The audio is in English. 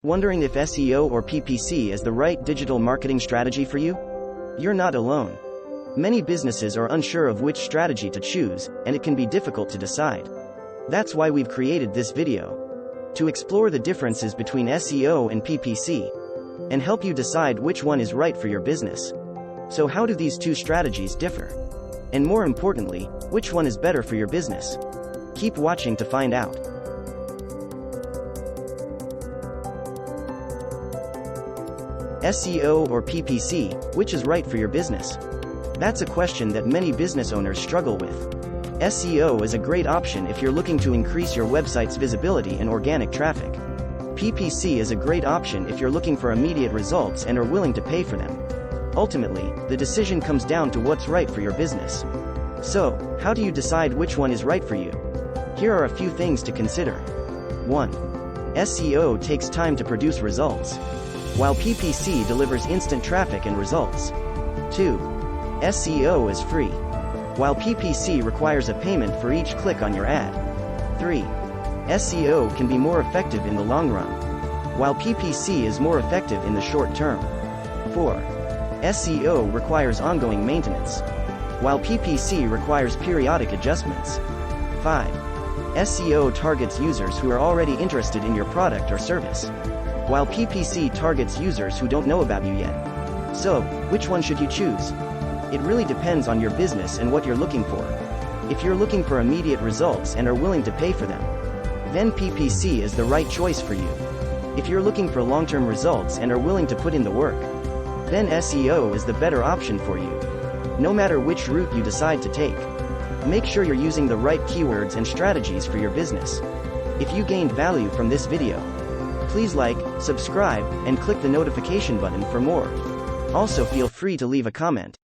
Wondering if SEO or PPC is the right digital marketing strategy for you? You're not alone. Many businesses are unsure of which strategy to choose, and it can be difficult to decide. That's why we've created this video. To explore the differences between SEO and PPC, and help you decide which one is right for your business. So how do these two strategies differ? And more importantly, which one is better for your business? Keep watching to find out. SEO or PPC, which is right for your business? That's a question that many business owners struggle with. SEO is a great option if you're looking to increase your website's visibility and organic traffic. PPC is a great option if you're looking for immediate results and are willing to pay for them. Ultimately, the decision comes down to what's right for your business. So, how do you decide which one is right for you? Here are a few things to consider. 1. SEO takes time to produce results, while PPC delivers instant traffic and results. 2. SEO is free, while PPC requires a payment for each click on your ad. 3. SEO can be more effective in the long run, while PPC is more effective in the short term. 4. SEO requires ongoing maintenance, while PPC requires periodic adjustments. 5. SEO targets users who are already interested in your product or service, while PPC targets users who don't know about you yet. So, which one should you choose? It really depends on your business and what you're looking for. If you're looking for immediate results and are willing to pay for them, then PPC is the right choice for you. If you're looking for long-term results and are willing to put in the work, then SEO is the better option for you. No matter which route you decide to take, make sure you're using the right keywords and strategies for your business. If you gained value from this video, please like, subscribe, and click the notification button for more. Also feel free to leave a comment.